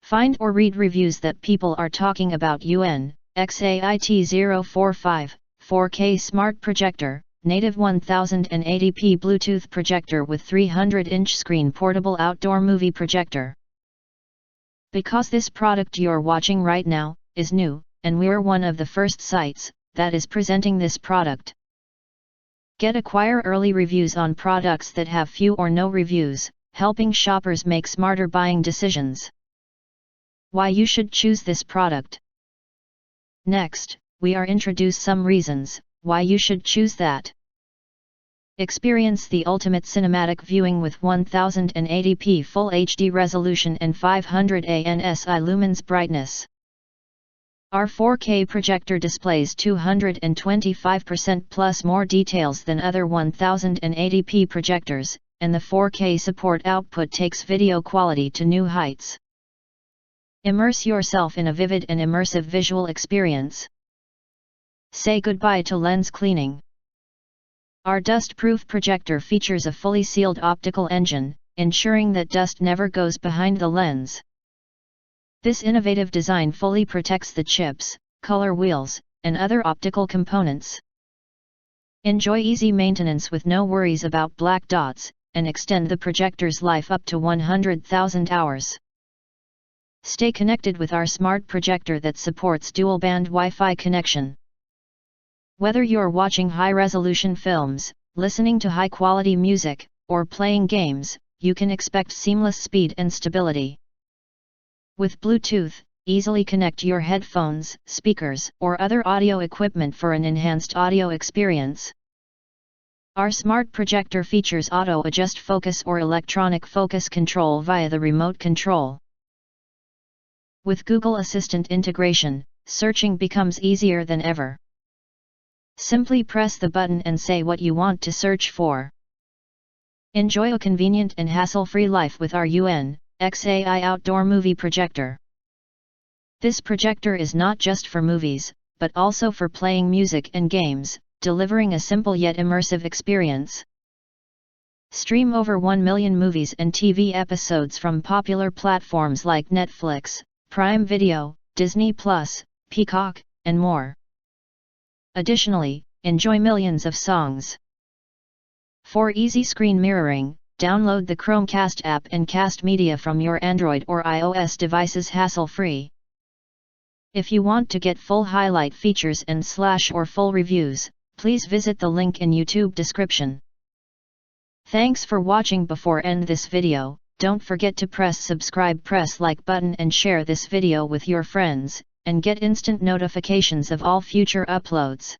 Find or read reviews that people are talking about. UNXAI T045, 4K Smart Projector, Native 1080p Bluetooth Projector with 300-inch screen Portable Outdoor Movie Projector. Because this product you're watching right now is new, and we're one of the first sites that is presenting this product. Acquire early reviews on products that have few or no reviews, helping shoppers make smarter buying decisions. Why you should choose this product. Next, we are introduce some reasons why you should choose that. Experience the ultimate cinematic viewing with 1080p Full HD resolution and 500 ANSI lumens brightness. Our 4K projector displays 225% plus more details than other 1080p projectors, and the 4K support output takes video quality to new heights. Immerse yourself in a vivid and immersive visual experience. Say goodbye to lens cleaning. Our dust-proof projector features a fully sealed optical engine, ensuring that dust never goes behind the lens. This innovative design fully protects the chips, color wheels, and other optical components. Enjoy easy maintenance with no worries about black dots, and extend the projector's life up to 100,000 hours. Stay connected with our smart projector that supports dual-band Wi-Fi connection. Whether you're watching high-resolution films, listening to high-quality music, or playing games, you can expect seamless speed and stability. With Bluetooth, easily connect your headphones, speakers, or other audio equipment for an enhanced audio experience. Our smart projector features auto-adjust focus or electronic focus control via the remote control. With Google Assistant integration, searching becomes easier than ever. Simply press the button and say what you want to search for. Enjoy a convenient and hassle-free life with our UNXAI Outdoor Movie Projector. This projector is not just for movies, but also for playing music and games, delivering a simple yet immersive experience. Stream over 1 million movies and TV episodes from popular platforms like Netflix, Prime Video, Disney+, Peacock, and more. Additionally, enjoy millions of songs. For easy screen mirroring, download the Chromecast app and cast media from your Android or iOS devices hassle-free. If you want to get full highlight features and / or full reviews, please visit the link in YouTube description. Thanks for watching. Before end this video, don't forget to press subscribe, press like button and share this video with your friends, and get instant notifications of all future uploads.